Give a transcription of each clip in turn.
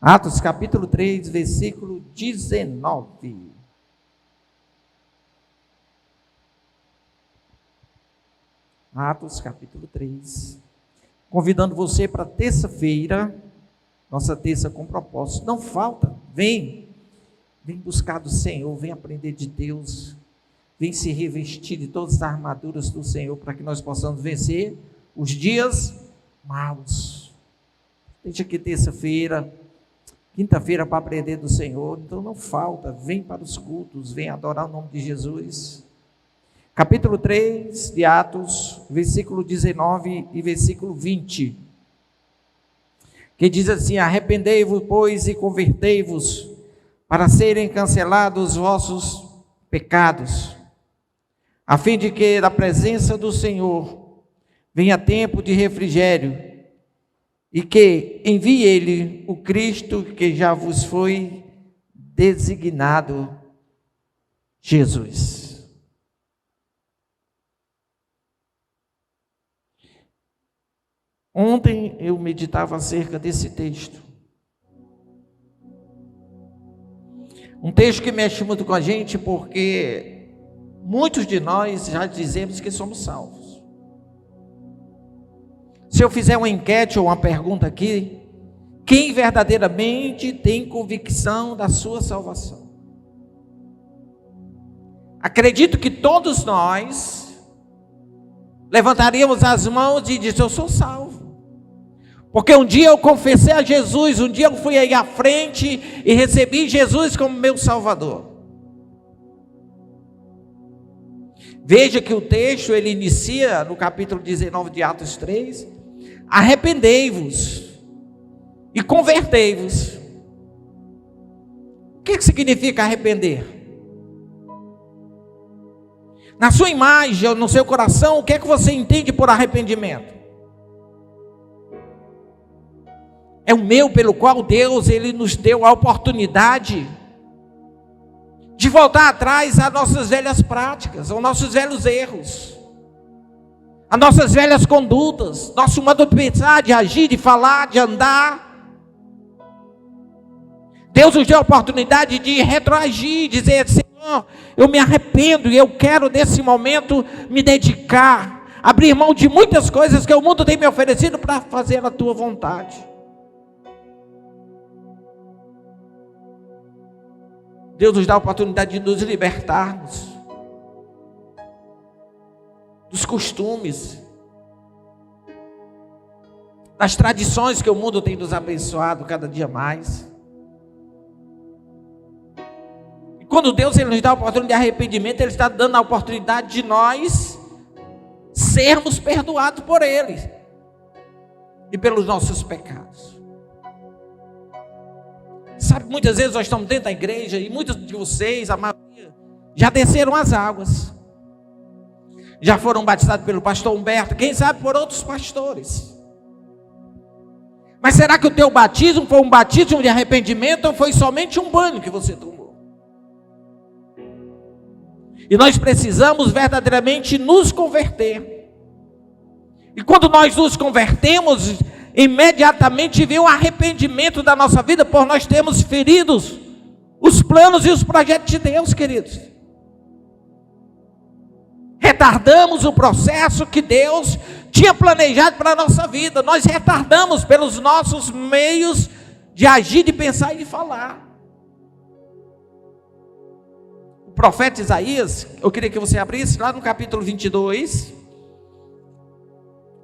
Atos capítulo 3, versículo 19. Atos capítulo 3. Convidando você para terça-feira, nossa terça com propósito. Não falta, vem buscar do Senhor, vem aprender de Deus, vem se revestir de todas as armaduras do Senhor, para que nós possamos vencer os dias maus. Deixa aqui terça-feira, quinta-feira para aprender do Senhor, então não falta, vem para os cultos, vem adorar o nome de Jesus. Capítulo 3 de Atos, versículo 19 e versículo 20, que diz assim: arrependei-vos, pois, e convertei-vos, para serem cancelados os vossos pecados, a fim de que da presença do Senhor venha tempo de refrigério, e que envie Ele o Cristo que já vos foi designado, Jesus. Ontem eu meditava acerca desse texto. Um texto que mexe muito com a gente, porque muitos de nós já dizemos que somos salvos. Se eu fizer uma enquete ou uma pergunta aqui, quem verdadeiramente tem convicção da sua salvação? Acredito que todos nós levantaríamos as mãos e dizer: eu sou salvo. Porque um dia eu confessei a Jesus, um dia eu fui aí à frente e recebi Jesus como meu Salvador. Veja que o texto ele inicia no capítulo 19 de Atos 3, arrependei-vos e convertei-vos. O que significa arrepender? Na sua imagem ou no seu coração, o que é que você entende por arrependimento? É o meio pelo qual Deus ele nos deu a oportunidade de voltar atrás às nossas velhas práticas, aos nossos velhos erros, às nossas velhas condutas, nosso modo de pensar, de agir, de falar, de andar. Deus nos deu a oportunidade de retroagir, dizer: Senhor, eu me arrependo e eu quero nesse momento me dedicar, abrir mão de muitas coisas que o mundo tem me oferecido para fazer a tua vontade. Deus nos dá a oportunidade de nos libertarmos dos costumes, das tradições que o mundo tem nos abençoado cada dia mais. E quando Deus ele nos dá a oportunidade de arrependimento, Ele está dando a oportunidade de nós sermos perdoados por Ele e pelos nossos pecados. Sabe, muitas vezes nós estamos dentro da igreja e muitos de vocês, a maioria, já desceram as águas, já foram batizados pelo pastor Humberto, quem sabe por outros pastores. Mas será que o teu batismo foi um batismo de arrependimento ou foi somente um banho que você tomou? E nós precisamos verdadeiramente nos converter. E quando nós nos convertemos, imediatamente vem o arrependimento da nossa vida, por nós termos feridos os planos e os projetos de Deus, queridos. Retardamos o processo que Deus tinha planejado para a nossa vida. Nós retardamos pelos nossos meios de agir, de pensar e de falar. O profeta Isaías, eu queria que você abrisse lá no capítulo 22.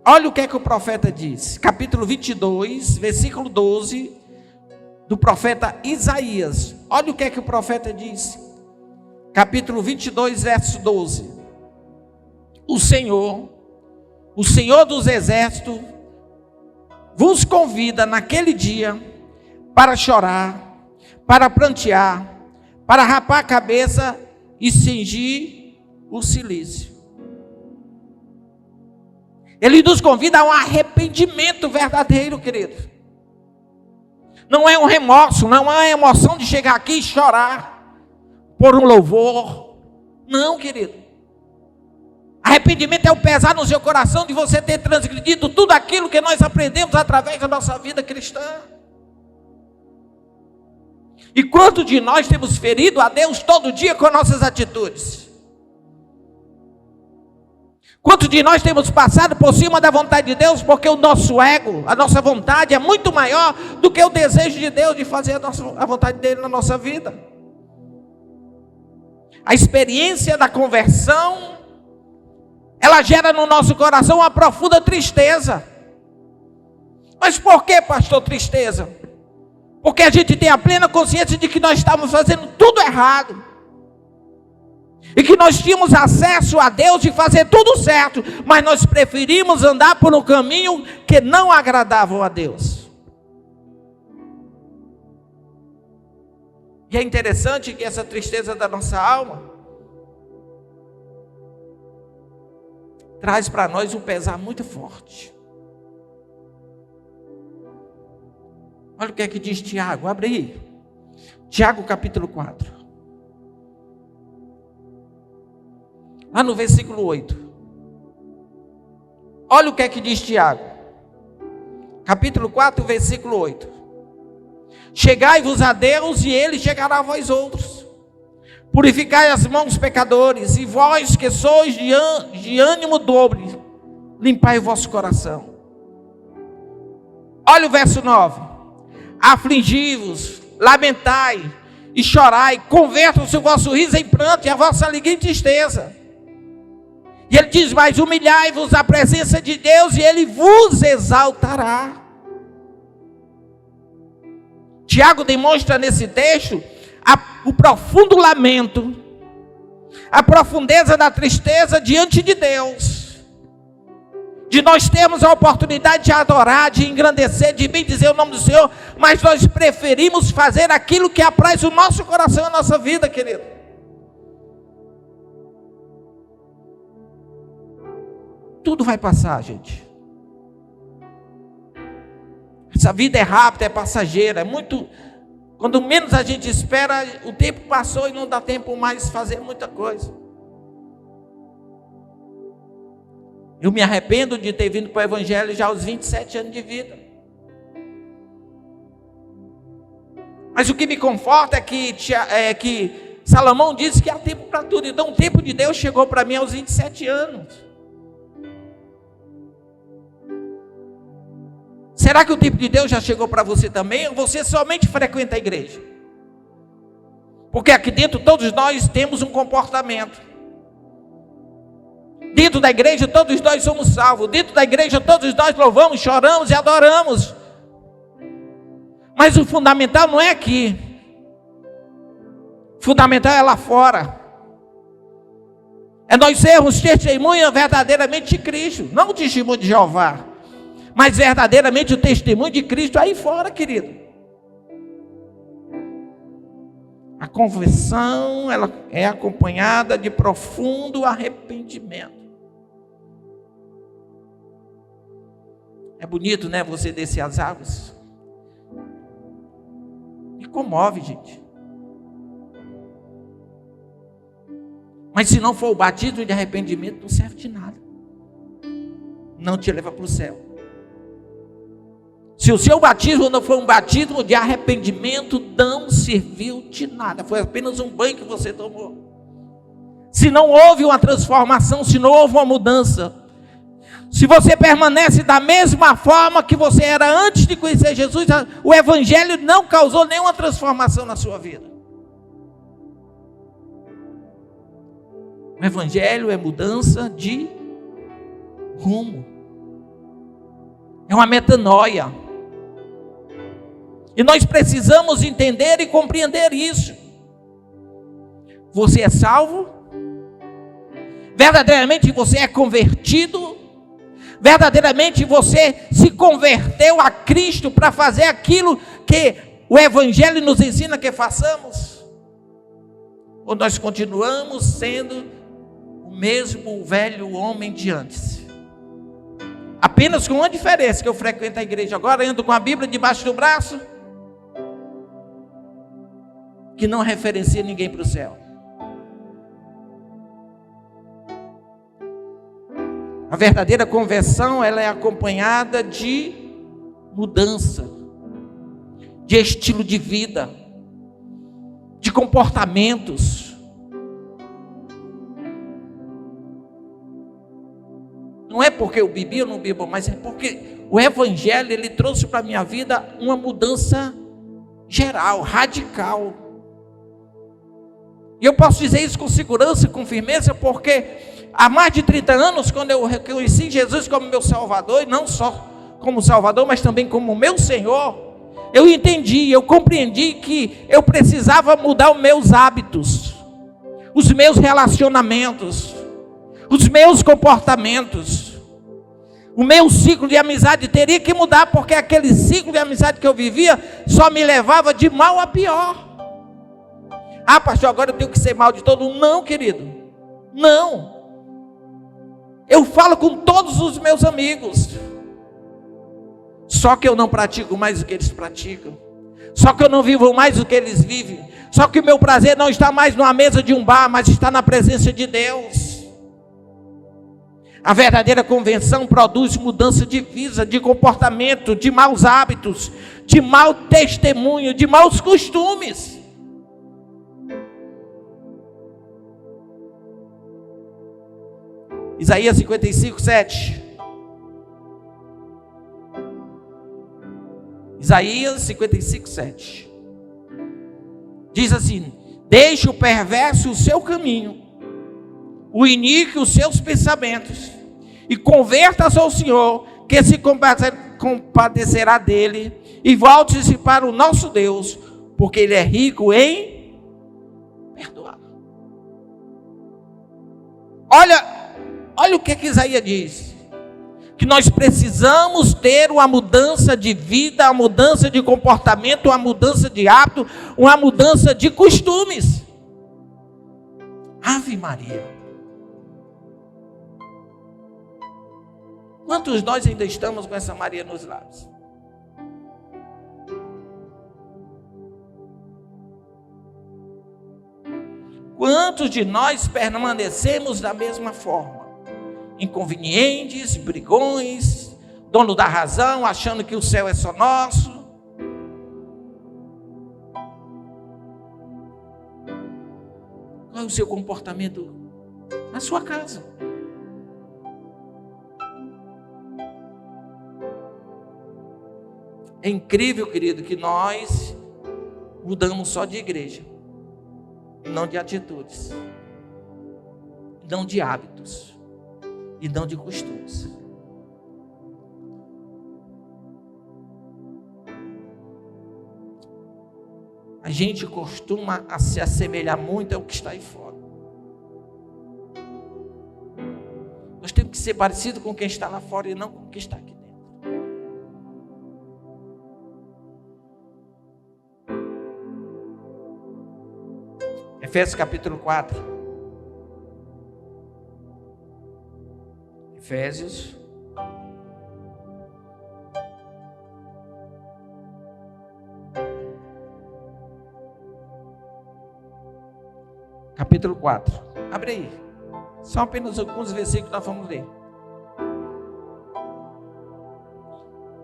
Olha o que é que o profeta diz, capítulo 22, versículo 12, do profeta Isaías. Olha o que é que o profeta diz, capítulo 22, verso 12. O Senhor dos exércitos, vos convida naquele dia para chorar, para prantear, para rapar a cabeça e cingir o cilício. Ele nos convida a um arrependimento verdadeiro, querido. Não é um remorso, não é uma emoção de chegar aqui e chorar por um louvor. Não, querido. Arrependimento é o pesar no seu coração de você ter transgredido tudo aquilo que nós aprendemos através da nossa vida cristã. E quanto de nós temos ferido a Deus todo dia com nossas atitudes? Quanto de nós temos passado por cima da vontade de Deus, porque o nosso ego, a nossa vontade é muito maior do que o desejo de Deus de fazer a vontade dele na nossa vida. A experiência da conversão, ela gera no nosso coração uma profunda tristeza. Mas por que, pastor, tristeza? Porque a gente tem a plena consciência de que nós estamos fazendo tudo errado. E que nós tínhamos acesso a Deus e fazer tudo certo. Mas nós preferimos andar por um caminho que não agradava a Deus. E é interessante que essa tristeza da nossa alma traz para nós um pesar muito forte. Olha o que é que diz Tiago, abre aí. Tiago capítulo 4. Lá no versículo 8. Olha o que é que diz Tiago. Capítulo 4, versículo 8. Chegai-vos a Deus e Ele chegará a vós outros. Purificai as mãos, pecadores, e vós que sois de ânimo dobre, limpai o vosso coração. Olha o verso 9. Afligi-vos, lamentai e chorai, convertam-se o vosso riso em pranto e a vossa alegria em tristeza. E ele diz, mas humilhai-vos à presença de Deus e Ele vos exaltará. Tiago demonstra nesse texto o profundo lamento, a profundeza da tristeza diante de Deus. De nós termos a oportunidade de adorar, de engrandecer, de bendizer o nome do Senhor, mas nós preferimos fazer aquilo que apraz o nosso coração e a nossa vida, querido. Tudo vai passar, gente. Essa vida é rápida, é passageira, é muito... Quando menos a gente espera, o tempo passou e não dá tempo mais de fazer muita coisa. Eu me arrependo de ter vindo para o Evangelho já aos 27 anos de vida. Mas o que me conforta é que Salomão disse que há tempo para tudo. Então o tempo de Deus chegou para mim aos 27 anos. Será que o tempo de Deus já chegou para você também? Ou você somente frequenta a igreja? Porque aqui dentro todos nós temos um comportamento. Dentro da igreja todos nós somos salvos. Dentro da igreja todos nós louvamos, choramos e adoramos. Mas o fundamental não é aqui. O fundamental é lá fora. É nós sermos testemunha verdadeiramente de Cristo. Não o testemunho de Jeová, mas verdadeiramente o testemunho de Cristo aí fora, querido. A conversão, ela é acompanhada de profundo arrependimento. É bonito, né? Você descer as águas. Me comove, gente. Mas se não for o batismo de arrependimento, não serve de nada. Não te leva para o céu. Se o seu batismo não for um batismo de arrependimento, não serviu de nada. Foi apenas um banho que você tomou. Se não houve uma transformação, se não houve uma mudança, se você permanece da mesma forma que você era antes de conhecer Jesus, o Evangelho não causou nenhuma transformação na sua vida. O Evangelho é mudança de rumo. É uma metanoia. E nós precisamos entender e compreender isso. Você é salvo? Verdadeiramente você é convertido? Verdadeiramente você se converteu a Cristo para fazer aquilo que o Evangelho nos ensina que façamos? Ou nós continuamos sendo o mesmo velho homem de antes? Apenas com uma diferença, que eu frequento a igreja agora, ando com a Bíblia debaixo do braço, que não referencia ninguém para o céu. A verdadeira conversão, ela é acompanhada de mudança, de estilo de vida, de comportamentos. Não é porque eu bebi ou não bebo, mas é porque o Evangelho, ele trouxe para a minha vida uma mudança geral, radical. E eu posso dizer isso com segurança e com firmeza, porque há mais de 30 anos, quando eu reconheci Jesus como meu Salvador, e não só como Salvador, mas também como meu Senhor, eu entendi, eu compreendi que eu precisava mudar os meus hábitos, os meus relacionamentos, os meus comportamentos. O meu ciclo de amizade teria que mudar, porque aquele ciclo de amizade que eu vivia só me levava de mal a pior. Ah, pastor, agora eu tenho que ser mal de todo mundo. Não, querido, não. Eu falo com todos os meus amigos, só que eu não pratico mais o que eles praticam, só que eu não vivo mais o que eles vivem, só que o meu prazer não está mais numa mesa de um bar, mas está na presença de Deus. A verdadeira conversão produz mudança de vida, de comportamento, de maus hábitos, de mau testemunho, de maus costumes. Isaías 55, 7. Isaías 55, 7. Diz assim: deixe o perverso o seu caminho, o iníquo os seus pensamentos, e converta-se ao Senhor, que se compadecerá dele, e volte-se para o nosso Deus, porque Ele é rico em perdoar. Olha o que Isaías diz: que nós precisamos ter uma mudança de vida, uma mudança de comportamento, uma mudança de hábito, uma mudança de costumes. Ave Maria! Quantos de nós ainda estamos com essa Maria nos lábios? Quantos de nós permanecemos da mesma forma? Inconvenientes, brigões, dono da razão, achando que o céu é só nosso. Qual é o seu comportamento na sua casa? É incrível, querido, que nós mudamos só de igreja, não de atitudes, não de hábitos e não de costumes. A gente costuma se assemelhar muito ao que está aí fora. Nós temos que ser parecidos com quem está lá fora e não com quem está aqui dentro. Efésios capítulo 4. Efésios capítulo 4. Abre aí. São apenas alguns versículos que nós vamos ler.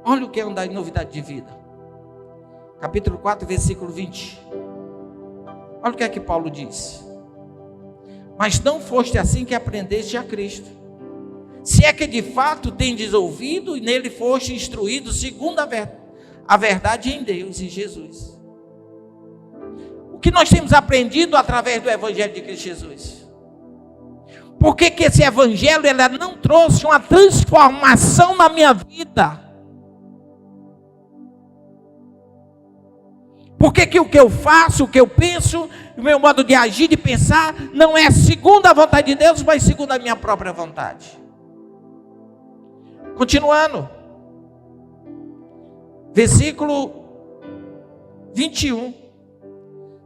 Olha o que é andar em novidade de vida. Capítulo 4, versículo 20. Olha o que é que Paulo diz: mas não foste assim que aprendeste a Cristo, se é que de fato tendes ouvido e nele foste instruído segundo a verdade em Deus e Jesus. O que nós temos aprendido através do Evangelho de Cristo Jesus? Por que esse Evangelho ele não trouxe uma transformação na minha vida? Por que o que eu faço, o que eu penso, o meu modo de agir, de pensar, não é segundo a vontade de Deus, mas segundo a minha própria vontade? Continuando. Versículo 21.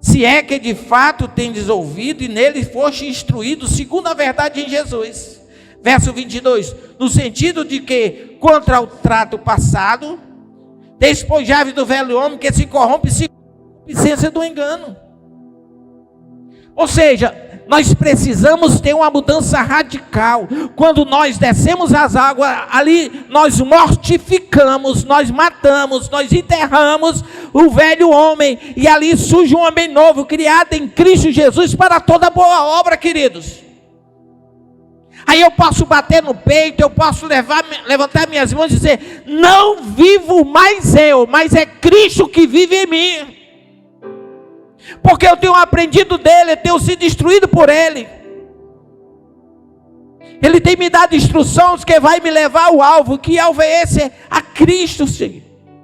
Se é que de fato tendes ouvido e nele foste instruído segundo a verdade em Jesus. Verso 22. No sentido de que, contra o trato passado, despojai-vos do velho homem que se corrompe segundo a concupiscência do engano. Ou seja, Nós precisamos ter uma mudança radical. Quando nós descemos as águas, ali nós mortificamos, nós matamos, nós enterramos o velho homem. E ali surge um homem novo, criado em Cristo Jesus para toda boa obra, queridos. Aí eu posso bater no peito, eu posso levantar minhas mãos e dizer: não vivo mais eu, mas é Cristo que vive em mim. Porque eu tenho aprendido dele, eu tenho sido instruído por ele. Ele tem me dado instruções que vai me levar ao alvo. Que alvo é esse? A Cristo,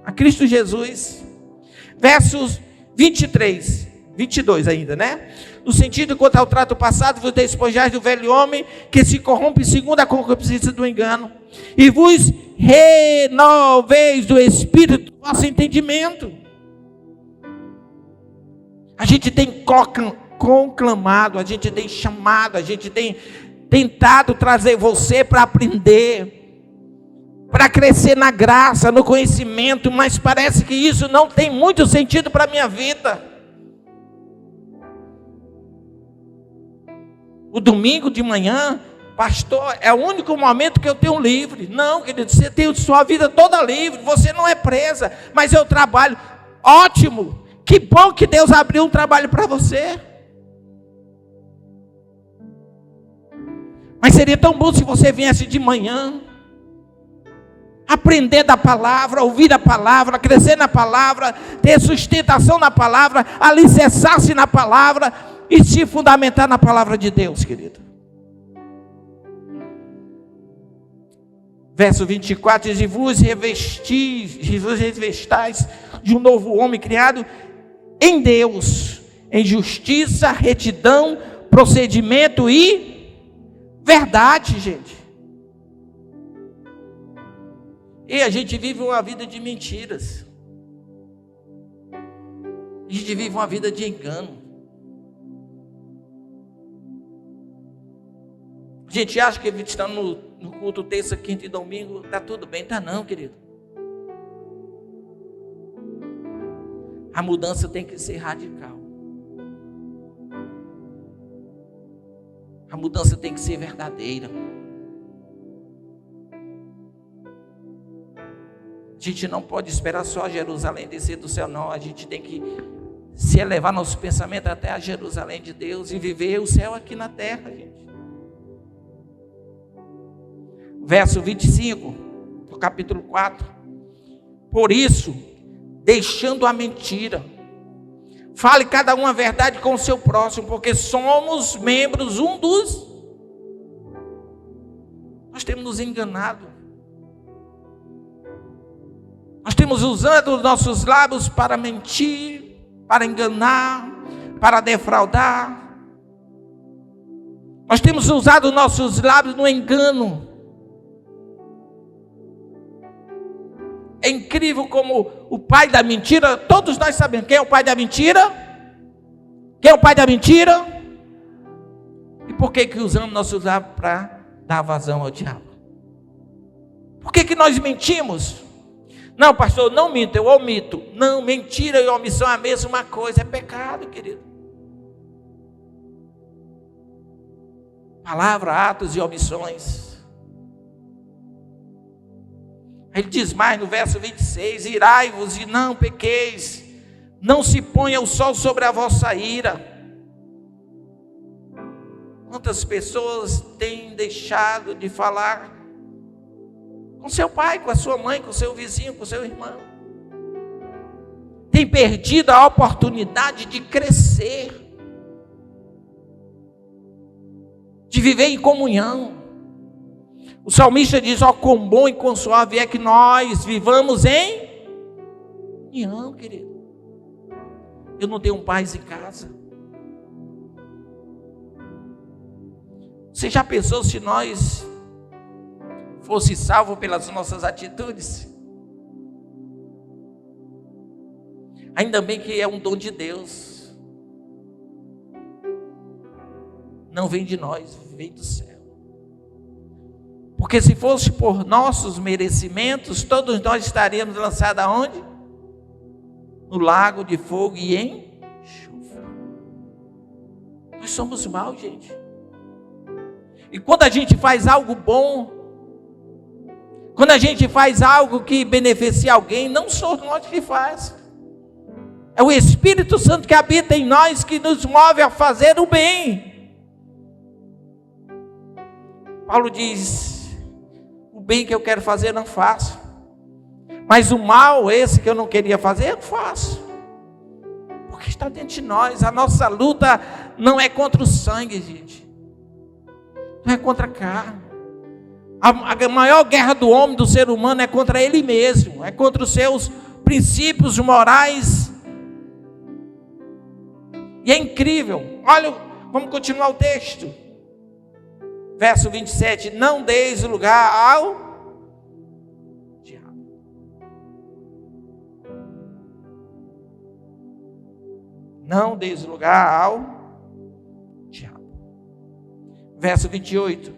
a Cristo Jesus. Versos 23, 22 ainda, né? No sentido, quanto ao trato passado, vos despojais do velho homem, que se corrompe segundo a concupiscência do engano, e vos renoveis do espírito do vosso entendimento. A gente tem conclamado, a gente tem chamado, a gente tem tentado trazer você para aprender, para crescer na graça, no conhecimento, mas parece que isso não tem muito sentido para a minha vida. O domingo de manhã, pastor, é o único momento que eu tenho livre. Não, querido, você tem sua vida toda livre, você não é presa, mas eu trabalho. Ótimo, que bom que Deus abriu um trabalho para você. Mas seria tão bom se você viesse de manhã, aprender da palavra, ouvir a palavra, crescer na palavra, ter sustentação na palavra, alicerçar-se na palavra e se fundamentar na palavra de Deus, querido. Verso 24 diz: e vos revestais de um novo homem criado em Deus, em justiça, retidão, procedimento e verdade, gente. E a gente vive uma vida de mentiras. A gente vive uma vida de engano. A gente acha que está no culto terça, quinta e domingo, está tudo bem. Está não, querido. A mudança tem que ser radical. A mudança tem que ser verdadeira. A gente não pode esperar só Jerusalém descer do céu, não. A gente tem que se elevar nosso pensamento até a Jerusalém de Deus e viver o céu aqui na terra, gente. Verso 25, do capítulo 4. Por isso, deixando a mentira, fale cada um a verdade com o seu próximo, porque somos membros um dos. Nós temos nos enganado. Nós temos usado os nossos lábios para mentir, para enganar, para defraudar. Nós temos usado os nossos lábios no engano. É incrível como o pai da mentira, todos nós sabemos quem é o pai da mentira. Quem é o pai da mentira? E por que usamos nossos lábios para dar vazão ao diabo? Por que nós mentimos? Não, pastor, não minto, eu omito. Não, mentira e omissão é a mesma coisa, é pecado, querido. Palavra, atos e omissões. Ele diz mais no verso 26, irai-vos e não pequeis, não se ponha o sol sobre a vossa ira. Quantas pessoas têm deixado de falar com seu pai, com a sua mãe, com seu vizinho, com seu irmão? Tem perdido a oportunidade de crescer, de viver em comunhão. O salmista diz: ó, quão bom e quão suave é que nós vivamos em união, querido. Eu não tenho paz em casa. Você já pensou se nós fosse salvo pelas nossas atitudes? Ainda bem que é um dom de Deus. Não vem de nós, vem do céu. Porque se fosse por nossos merecimentos, todos nós estaríamos lançados aonde? No lago de fogo e em enxofre. Nós somos maus, gente. E quando a gente faz algo bom, quando a gente faz algo que beneficia alguém, não somos nós que faz. É o Espírito Santo que habita em nós, que nos move a fazer o bem. Paulo diz: o bem que eu quero fazer, não faço. Mas o mal, esse que eu não queria fazer, eu faço. Porque está dentro de nós. A nossa luta não é contra o sangue, gente. Não é contra a carne. A maior guerra do homem, do ser humano, é contra ele mesmo. É contra os seus princípios morais. E é incrível. Olha, vamos continuar o texto. Verso 27. Não deis lugar ao diabo. Não deis lugar ao diabo. Verso 28.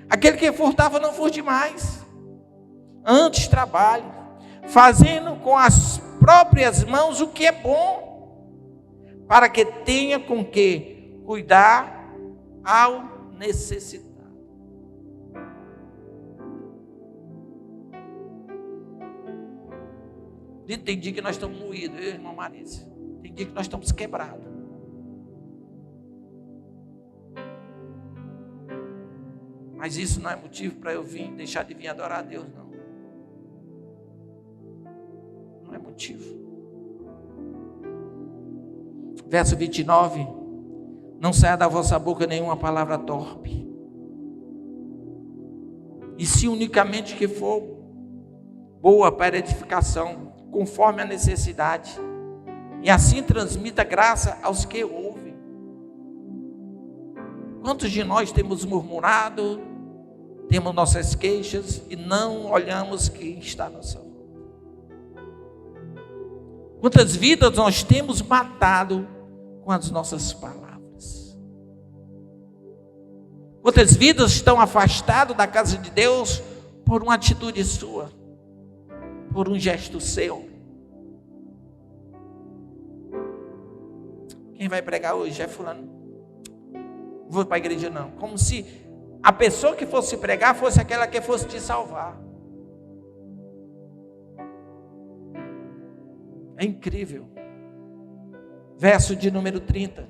Aquele que furtava, não furte mais. Antes trabalhe, fazendo com as próprias mãos o que é bom, para que tenha com que cuidar ao necessitado. Tem dia que nós estamos moídos, eu, irmã Marisa. Tem dia que nós estamos quebrados. Mas isso não é motivo para eu deixar de vir adorar a Deus, não. Não é motivo. Verso 29. Não saia da vossa boca nenhuma palavra torpe. E se unicamente que for boa para edificação, conforme a necessidade, e assim transmita graça aos que ouvem. Quantos de nós temos murmurado, temos nossas queixas e não olhamos quem está à nossa volta? Quantas vidas nós temos matado com as nossas palavras? Quantas vidas estão afastadas da casa de Deus por uma atitude sua, por um gesto seu? Quem vai pregar hoje é fulano. Não vou para a igreja não. Como se a pessoa que fosse pregar fosse aquela que fosse te salvar. É incrível. Verso de número 30.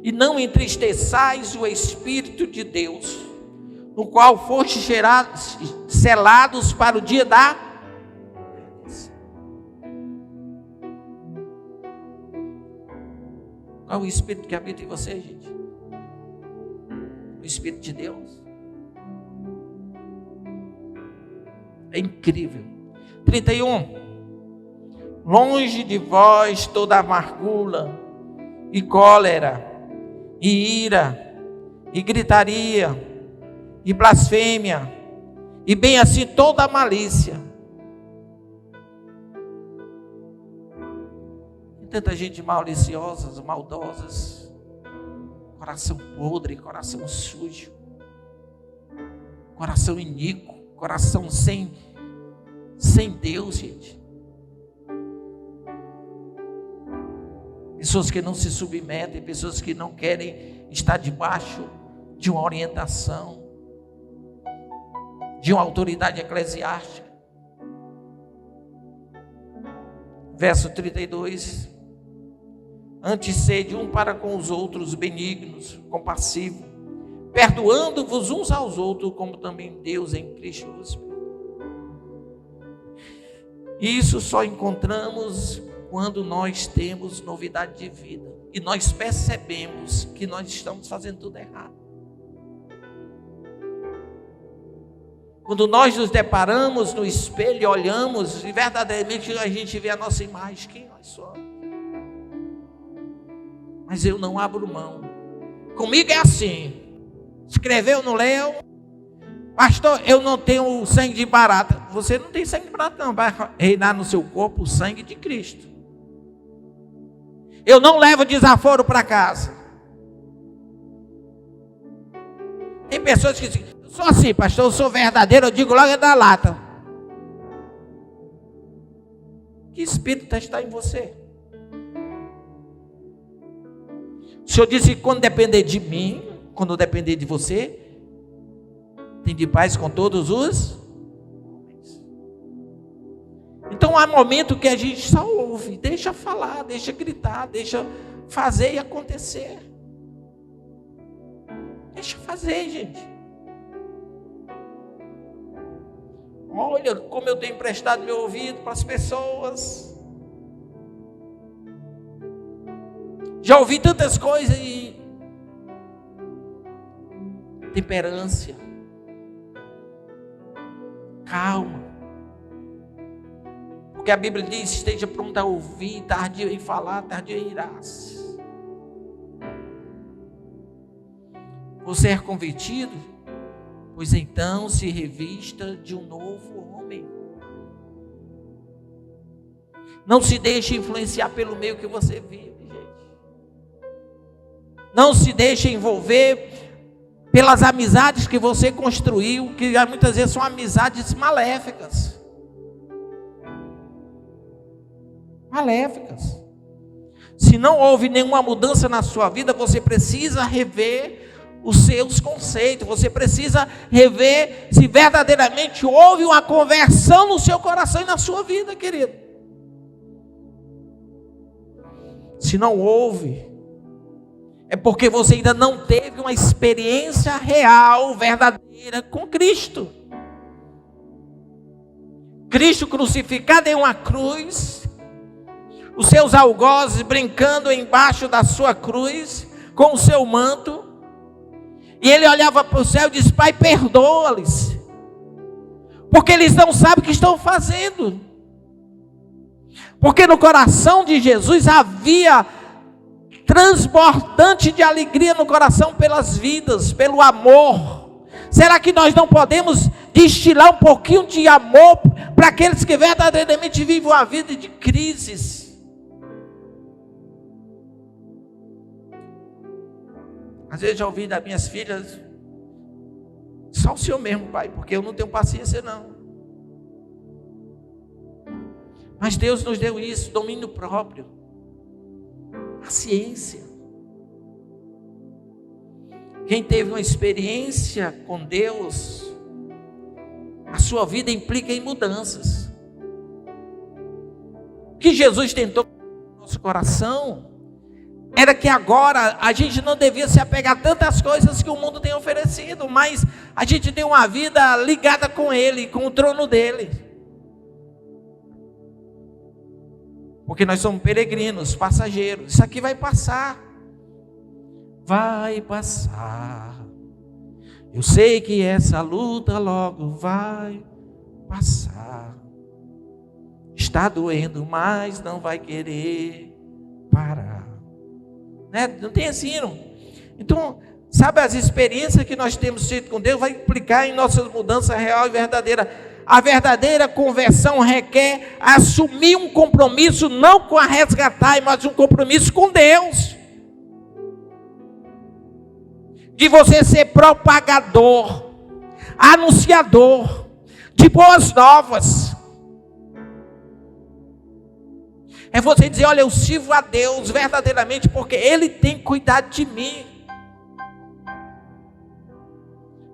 E não entristeçais o Espírito de Deus, no qual fostes selados para o dia da... Qual é o Espírito que habita em você, gente? O Espírito de Deus. É incrível. 31. Longe de vós toda amargura e cólera e ira e gritaria e blasfêmia e bem assim toda a malícia. Tanta gente maliciosa, maldosas, coração podre, coração sujo, coração iníquo, coração sem Deus, gente. Pessoas que não se submetem, pessoas que não querem estar debaixo de uma orientação, de uma autoridade eclesiástica. Verso 32. Antes sede um para com os outros benignos, compassivos, perdoando-vos uns aos outros, como também Deus em Cristo vos perdoa. Isso só encontramos quando nós temos novidade de vida e nós percebemos que nós estamos fazendo tudo errado. Quando nós nos deparamos no espelho e olhamos e verdadeiramente a gente vê a nossa imagem, quem nós somos. Mas eu não abro mão. Comigo é assim. Escreveu no leão. Pastor, eu não tenho sangue de barata. Você não tem sangue de barata não. Vai reinar no seu corpo o sangue de Cristo. Eu não levo desaforo para casa. Tem pessoas que dizem, eu sou assim, pastor, eu sou verdadeiro, eu digo logo é da lata. Que espírito está em você? O Senhor disse que quando depender de mim, quando depender de você, tem de paz com todos os homens. Então há momento que a gente só ouve, deixa falar, deixa gritar, deixa fazer e acontecer. Deixa fazer, gente. Olha como eu tenho emprestado meu ouvido para as pessoas. Já ouvi tantas coisas e temperância, calma, porque a Bíblia diz: esteja pronto a ouvir, tardio em falar, tardio em irar-se. Você é convertido? Pois então se revista de um novo homem. Não se deixe influenciar pelo meio que você vive, gente. Não se deixe envolver pelas amizades que você construiu, que muitas vezes são amizades maléficas. Maléficas. Se não houve nenhuma mudança na sua vida, você precisa rever os seus conceitos. Você precisa rever se verdadeiramente houve uma conversão no seu coração e na sua vida, querido. Se não houve, é porque você ainda não teve uma experiência real, verdadeira com Cristo. Cristo crucificado em uma cruz, os seus algozes brincando embaixo da sua cruz, com o seu manto, e ele olhava para o céu e disse: Pai, perdoa-lhes, porque eles não sabem o que estão fazendo. Porque no coração de Jesus havia transbordante de alegria no coração pelas vidas, pelo amor. Será que nós não podemos destilar um pouquinho de amor para aqueles que verdadeiramente vivem uma vida de crises? Às vezes já ouvi das minhas filhas: só o Senhor mesmo, pai, porque eu não tenho paciência não. Mas Deus nos deu isso, domínio próprio, paciência. Quem teve uma experiência com Deus, a sua vida implica em mudanças. O que Jesus tentou no nosso coração era que agora a gente não devia se apegar a tantas coisas que o mundo tem oferecido, mas a gente tem uma vida ligada com Ele, com o trono dEle. Porque nós somos peregrinos, passageiros. Isso aqui vai passar. Vai passar. Eu sei que essa luta logo vai passar. Está doendo, mas não vai querer parar. Né? Não tem assim, não. Então, sabe, as experiências que nós temos tido com Deus vai implicar em nossas mudanças real e verdadeira. A verdadeira conversão requer assumir um compromisso, não com a resgatar, mas um compromisso com Deus. De você ser propagador, anunciador de boas novas. É você dizer: olha, eu sirvo a Deus verdadeiramente porque Ele tem cuidado de mim.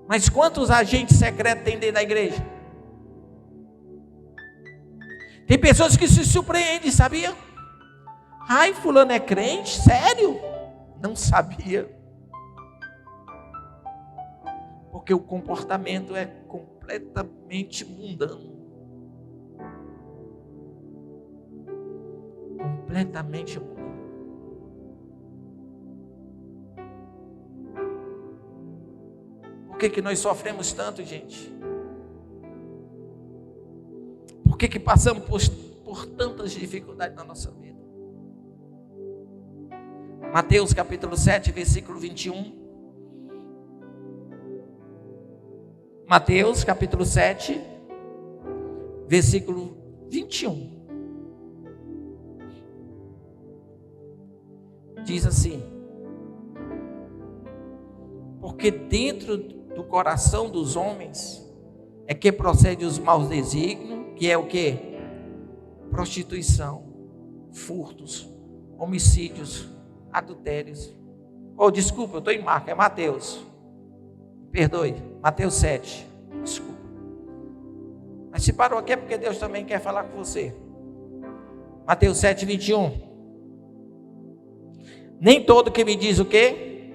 Mas quantos agentes secretos tem dentro da igreja? Tem pessoas que se surpreendem, sabia? Ai, fulano é crente? Sério? Não sabia. Porque o comportamento é completamente mundano. Completamente mundano. Por que nós sofremos tanto, gente? Por que passamos por tantas dificuldades na nossa vida? Mateus capítulo 7, versículo 21. Mateus capítulo 7, versículo 21. Diz assim: porque dentro do coração dos homens é que procede os maus desígnios, que é o que? Prostituição, furtos, homicídios, adultérios, Desculpa, eu estou em Marcos, é Mateus. Perdoe, Mateus 7. Desculpa. Mas se parou aqui é porque Deus também quer falar com você. Mateus 7, 21. Nem todo que me diz o quê?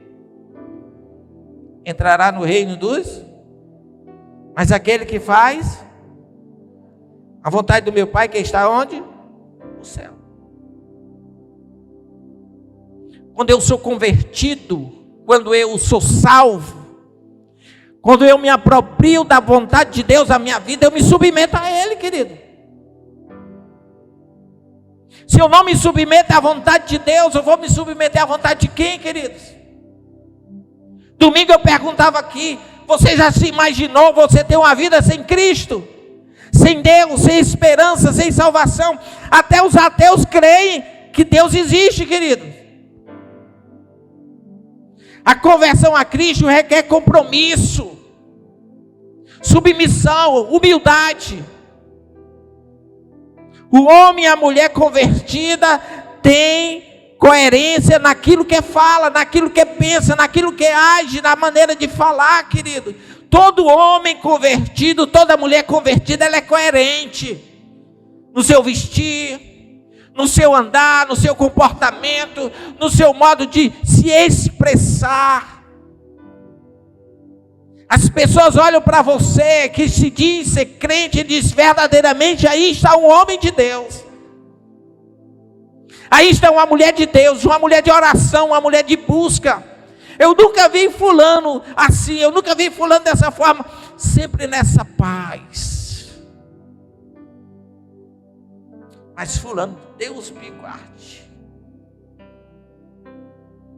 Entrará no reino dos... Mas aquele que faz a vontade do meu Pai que está onde? No céu. Quando eu sou convertido, quando eu sou salvo, quando eu me aproprio da vontade de Deus na minha vida, eu me submeto a Ele, querido. Se eu não me submeto à vontade de Deus, eu vou me submeter à vontade de quem, queridos? Domingo eu perguntava aqui, você já se imaginou você ter uma vida sem Cristo? Sem Deus, sem esperança, sem salvação? Até os ateus creem que Deus existe, querido. A conversão a Cristo requer compromisso, submissão, humildade. O homem e a mulher convertida têm coerência naquilo que fala, naquilo que pensa, naquilo que age, na maneira de falar, querido. Todo homem convertido, toda mulher convertida, ela é coerente no seu vestir, no seu andar, no seu comportamento, no seu modo de se expressar. As pessoas olham para você, que se diz ser crente, e diz verdadeiramente, aí está um homem de Deus. Aí está uma mulher de Deus, uma mulher de oração, uma mulher de busca. Eu nunca vi fulano assim, eu nunca vi fulano dessa forma, sempre nessa paz. Mas fulano, Deus me guarde,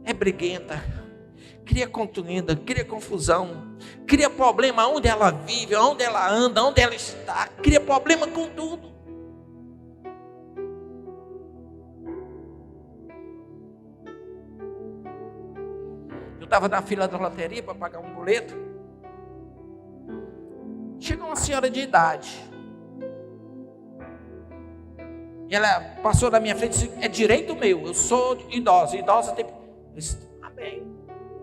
é briguenta, cria contenda, cria confusão, cria problema onde ela vive, onde ela anda, onde ela está, cria problema com tudo. Eu estava na fila da loteria para pagar um boleto. Chegou uma senhora de idade. E ela passou na minha frente e disse, é direito meu, eu sou idosa. Idosa tem... Eu disse, amém.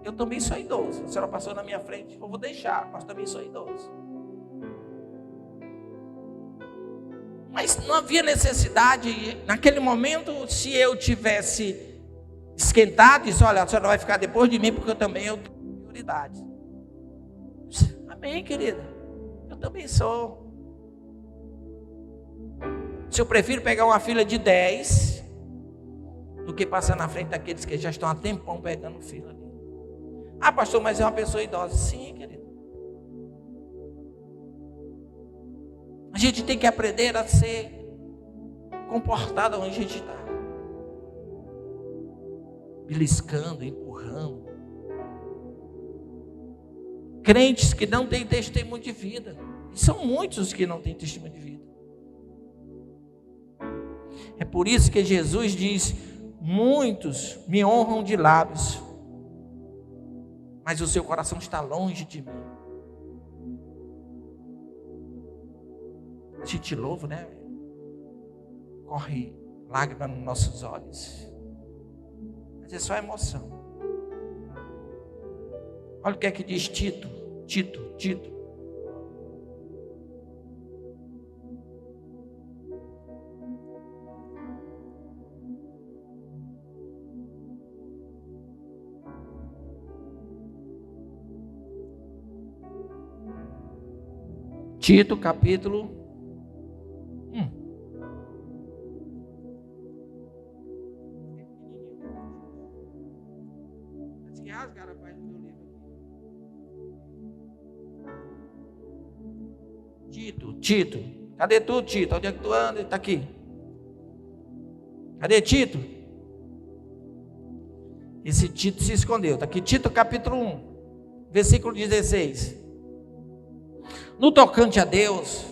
Eu também sou idoso. A senhora passou na minha frente, eu vou deixar, mas também sou idoso. Mas não havia necessidade, naquele momento, se eu tivesse esquentado, disse, olha, a senhora vai ficar depois de mim, porque eu também tenho prioridade. Amém, querida. Eu também sou. Se eu prefiro pegar uma fila de 10 do que passar na frente daqueles que já estão há tempão pegando fila ali. Ah, pastor, mas é uma pessoa idosa. Sim, querido. A gente tem que aprender a ser comportado onde a gente está. Beliscando, empurrando. Crentes que não têm testemunho de vida. E são muitos os que não têm testemunho de vida. É por isso que Jesus diz, muitos me honram de lábios, mas o seu coração está longe de mim. A gente louva, né? Corre lágrima nos nossos olhos. Mas é só emoção. Olha o que é que diz Tito. Tito, capítulo 1. Tito, cadê tu, Tito? Onde é que tu anda? Está aqui. Cadê Tito? Esse Tito se escondeu. Está aqui, Tito capítulo 1, versículo 16. No tocante a Deus,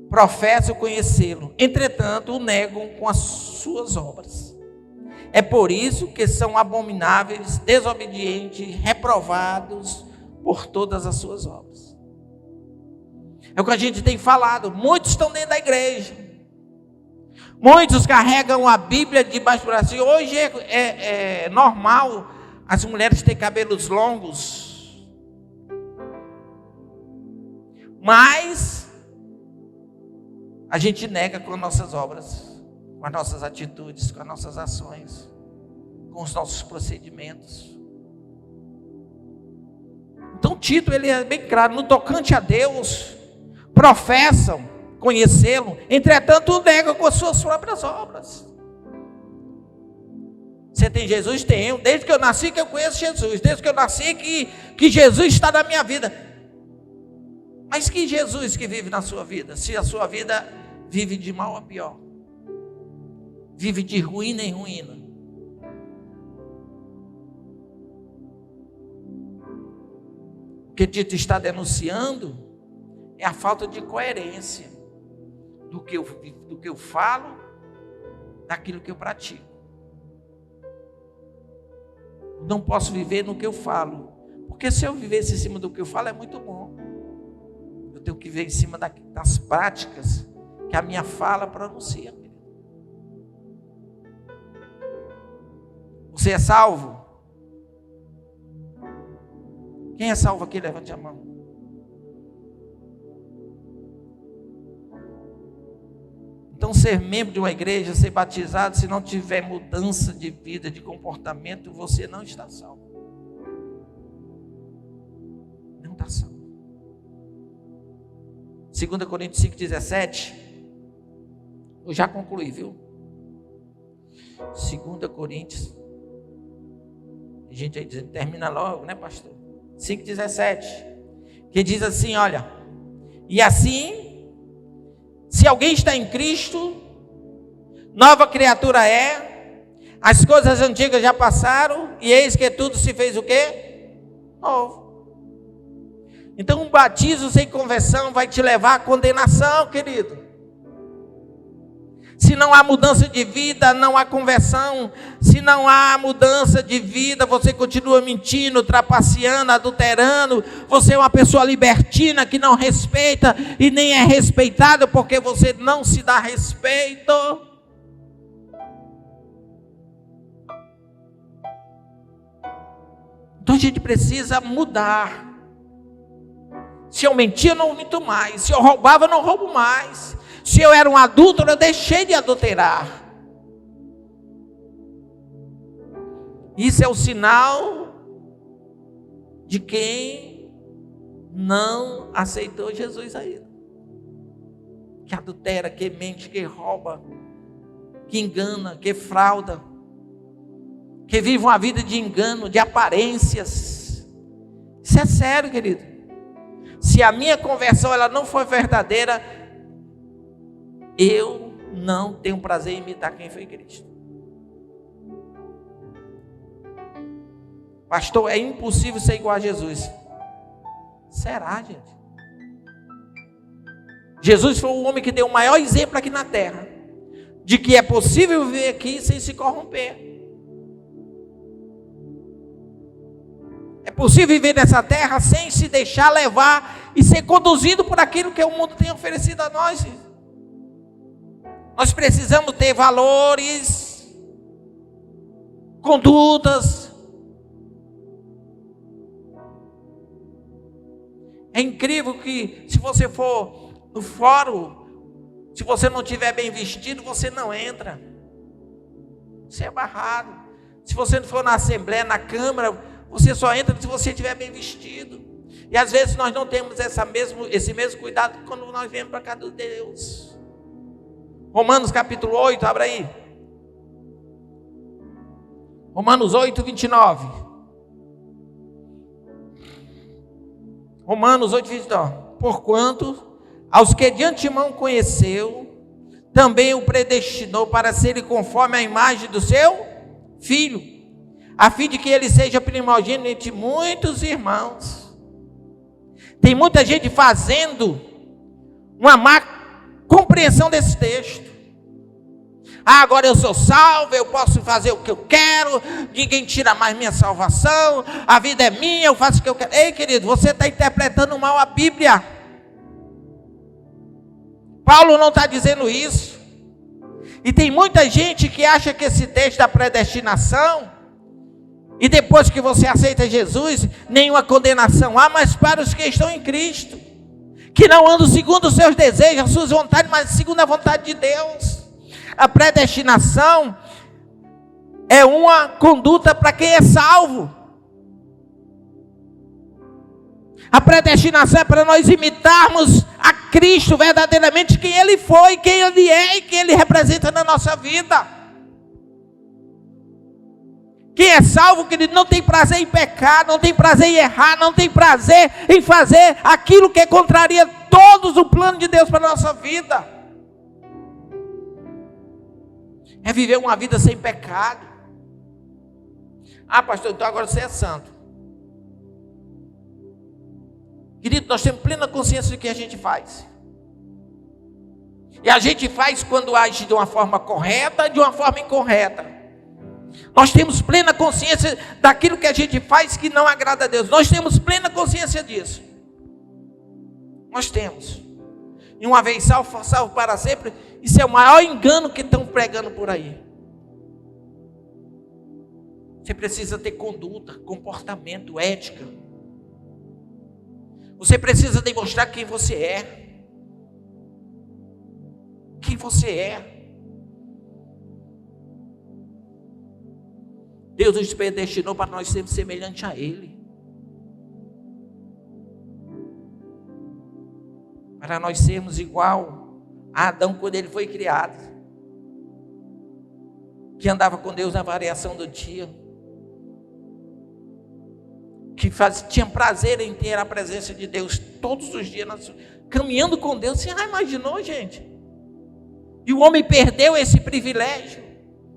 professo conhecê-lo, entretanto o negam com as suas obras. É por isso que são abomináveis, desobedientes, reprovados por todas as suas obras. É o que a gente tem falado. Muitos estão dentro da igreja, muitos carregam a Bíblia debaixo do braço. Hoje é normal as mulheres têm cabelos longos, mas a gente nega com nossas obras, com as nossas atitudes, com as nossas ações, com os nossos procedimentos. Então Tito, ele é bem claro, no tocante a Deus, professam conhecê-lo, entretanto negam com as suas próprias obras. Você tem Jesus? Tenho. Desde que eu nasci que eu conheço Jesus. Desde que eu nasci que Jesus está na minha vida. Mas que Jesus que vive na sua vida? Se a sua vida vive de mal a pior. Vive de ruína em ruína. O que Tito está denunciando é a falta de coerência do que eu falo, daquilo que eu pratico. Não posso viver no que eu falo, porque se eu vivesse em cima do que eu falo é muito bom. Eu tenho que viver em cima das práticas que a minha fala pronuncia. Você é salvo? Quem é salvo aqui? Levante a mão. Então, ser membro de uma igreja, ser batizado, se não tiver mudança de vida, de comportamento, você não está salvo. Não está salvo. 2 Coríntios 5,17. Eu já concluí, viu? 2 Coríntios. A gente aí dizendo, termina logo, né, pastor? 5,17. Que diz assim, olha. E assim, se alguém está em Cristo, nova criatura é, as coisas antigas já passaram, e eis que tudo se fez o quê? Novo. Então um batismo sem conversão vai te levar à condenação, querido. Se não há mudança de vida, não há conversão. Se não há mudança de vida, você continua mentindo, trapaceando, adulterando. Você é uma pessoa libertina que não respeita e nem é respeitada porque você não se dá respeito. Então a gente precisa mudar. Se eu mentia, eu não minto mais. Se eu roubava, eu não roubo mais. Se eu era um adúltero, eu deixei de adulterar. Isso é o sinal de quem não aceitou Jesus ainda. Que adultera, que mente, que rouba, que engana, que frauda, que vive uma vida de engano, de aparências. Isso é sério, querido. Se a minha conversão ela não for verdadeira, eu não tenho prazer em imitar quem foi Cristo. Pastor, é impossível ser igual a Jesus. Será, gente? Jesus foi o homem que deu o maior exemplo aqui na terra, de que é possível viver aqui sem se corromper. É possível viver nessa terra sem se deixar levar e ser conduzido por aquilo que o mundo tem oferecido a nós. Nós precisamos ter valores, condutas. É incrível que se você for no fórum, se você não estiver bem vestido, você não entra. Você é barrado. Se você não for na assembleia, na câmara, você só entra se você estiver bem vestido. E às vezes nós não temos esse mesmo cuidado quando nós viemos para cá de Deus. Romanos capítulo 8, abra aí. Romanos 8, 29. Romanos 8, 29. Porquanto, aos que de antemão conheceu, também o predestinou para serem conforme a imagem do seu Filho, a fim de que ele seja primogênito entre muitos irmãos. Tem muita gente fazendo uma má compreensão desse texto. Agora eu sou salvo, eu posso fazer o que eu quero, ninguém tira mais minha salvação, a vida é minha, eu faço o que eu quero. Ei, querido, você está interpretando mal a Bíblia. Paulo não está dizendo isso. E tem muita gente que acha que esse texto da predestinação E depois que você aceita Jesus, nenhuma condenação há, mas para os que estão em Cristo, que não andam segundo os seus desejos, as suas vontades, mas segundo a vontade de Deus. A predestinação é uma conduta para quem é salvo. A predestinação é para nós imitarmos a Cristo verdadeiramente, quem Ele foi, quem Ele é e quem Ele representa na nossa vida. Quem é salvo, querido, não tem prazer em pecar, não tem prazer em errar, não tem prazer em fazer aquilo que contraria todos o plano de Deus para a nossa vida. É viver uma vida sem pecado. Ah, pastor, então agora você é santo. Querido, nós temos plena consciência do que a gente faz. E a gente faz quando age de uma forma correta, de uma forma incorreta. Nós temos plena consciência daquilo que a gente faz que não agrada a Deus. Nós temos plena consciência disso. Nós temos. E uma vez salvo, salvo para sempre. Isso é o maior engano que estão pregando por aí. Você precisa ter conduta, comportamento, ética. Você precisa demonstrar quem você é. Quem você é. Deus nos predestinou para nós sermos semelhantes a Ele. Para nós sermos igual a Adão quando ele foi criado. Que andava com Deus na variação do dia. Que tinha prazer em ter a presença de Deus todos os dias. Caminhando com Deus. Você já imaginou, gente? E o homem perdeu esse privilégio.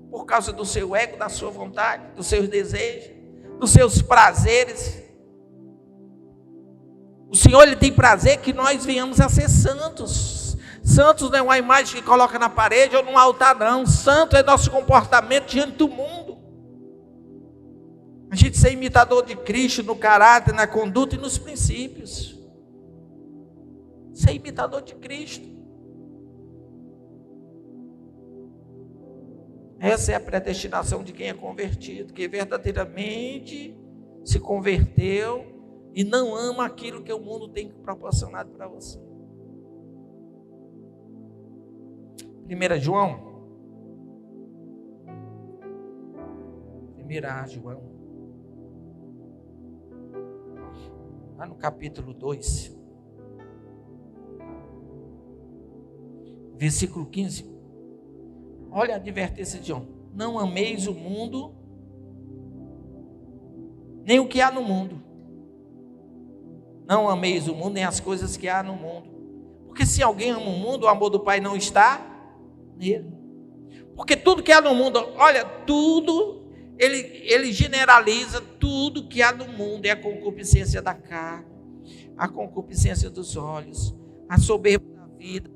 Por causa do seu ego, da sua vontade, dos seus desejos, dos seus prazeres. O Senhor, Ele tem prazer que nós venhamos a ser santos. Santos não é uma imagem que coloca na parede ou num altar, não. Santo é nosso comportamento diante do mundo. A gente ser imitador de Cristo no caráter, na conduta e nos princípios. Ser imitador de Cristo. Essa é a predestinação de quem é convertido, que verdadeiramente se converteu e não ama aquilo que o mundo tem proporcionado para você. 1 João. 1 João. Lá no capítulo 2. Versículo 15. Olha a advertência de João. Não ameis o mundo, nem o que há no mundo. Não ameis o mundo, nem as coisas que há no mundo. Porque se alguém ama o mundo, o amor do Pai não está nele. Porque tudo que há no mundo, olha, tudo, ele generaliza tudo que há no mundo. É a concupiscência da carne, a concupiscência dos olhos, a soberba da vida.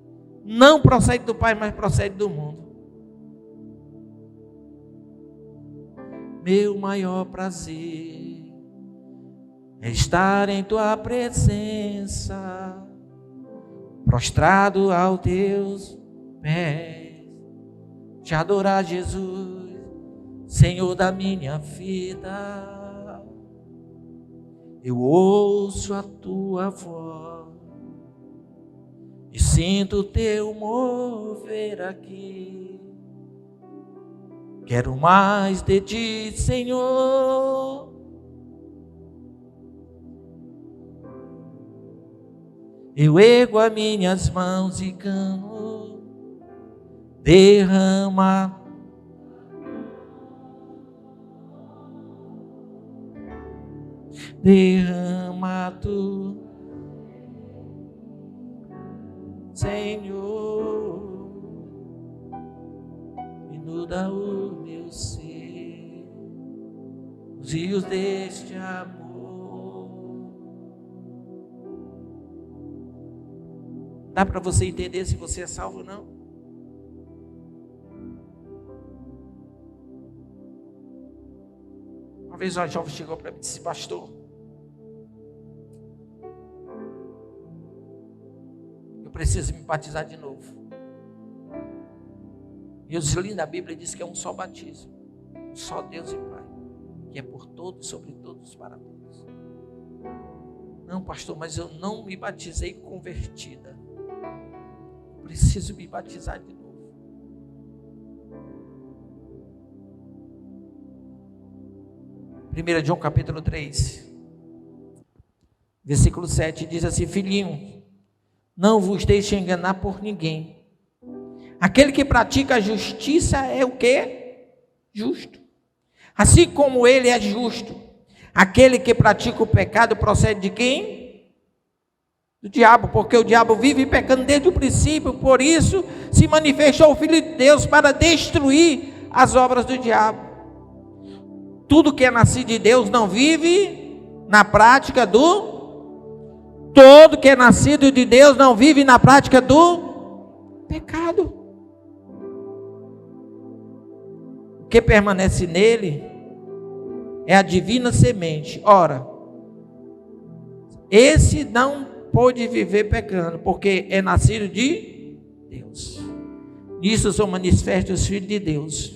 Não procede do Pai, mas procede do mundo. Meu maior prazer é estar em tua presença, prostrado aos teus pés, te adorar, Jesus, Senhor da minha vida. Eu ouço a tua voz e sinto o teu mover aqui. Quero mais de ti, Senhor. Eu ergo as minhas mãos e clamo, derrama tu, Senhor. Inunda o meu ser, os rios deste amor. Dá para você entender se você é salvo ou não? Uma vez uma jovem chegou para mim e disse: pastor, eu preciso me batizar de novo. E os lindos da Bíblia diz que é um só batismo, um só Deus e Pai. que é por todos, sobre todos, para todos. Não, pastor, mas eu não me batizei convertida. Preciso me batizar de novo. Primeira João capítulo 3, versículo 7, diz assim: filhinho, não vos deixe enganar por ninguém. Aquele que pratica a justiça é o quê? Justo. Assim como ele é justo. Aquele que pratica o pecado procede de quem? Do diabo, porque o diabo vive pecando desde o princípio, por isso se manifestou o Filho de Deus para destruir as obras do diabo. Tudo que é nascido de Deus não vive na prática do... Todo que é nascido de Deus não vive na prática do pecado. O que permanece nele é a divina semente. Ora, esse não pode viver pecando, porque é nascido de Deus. Nisso são manifestos os filhos de Deus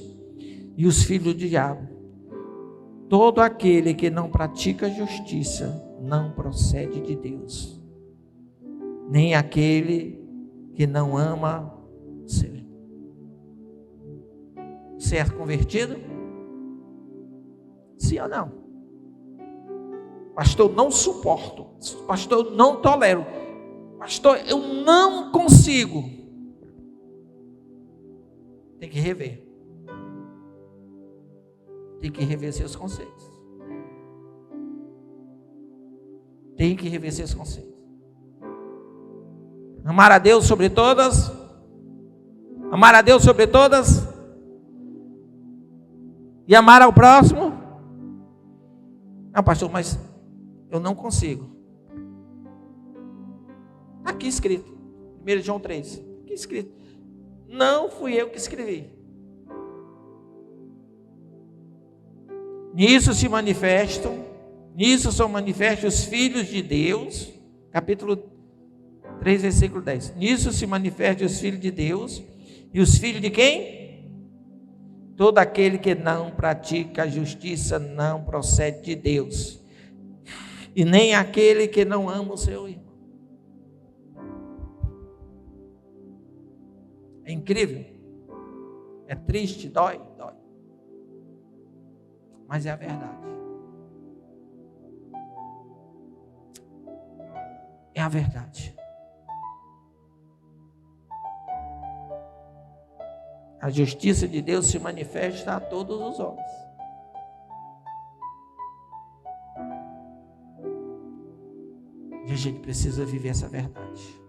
e os filhos do diabo. Todo aquele que não pratica justiça não procede de Deus, nem aquele que não ama o seu irmão. Você é convertido? Sim ou não? Pastor, não suporto. Pastor, não tolero. Pastor, eu não consigo. Tem que rever. Tem que rever seus conceitos. Tem que rever seus conceitos. Amar a Deus sobre todas. Amar a Deus sobre todas. E amar ao próximo. Não, pastor, mas eu não consigo. Aqui escrito. 1 João 3. Aqui escrito. Não fui eu que escrevi. Nisso são manifestos os filhos de Deus, capítulo 3, versículo 10. Nisso se manifestam os filhos de Deus, e os filhos de quem? Todo aquele que não pratica a justiça não procede de Deus, e nem aquele que não ama o seu irmão. É incrível, é triste, dói. Mas é a verdade. É a verdade. A justiça de Deus se manifesta a todos os homens. E a gente precisa viver essa verdade.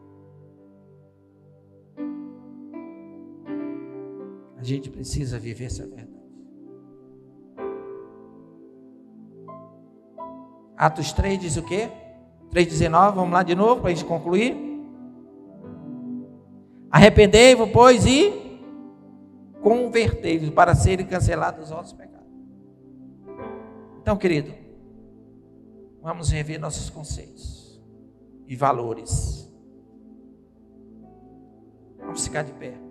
A gente precisa viver essa verdade. Atos 3 diz o quê? 3,19, vamos lá de novo para a gente concluir. Arrependei-vos, pois, e convertei-vos para serem cancelados os vossos pecados. Então, querido, vamos rever nossos conceitos e valores. Vamos ficar de pé.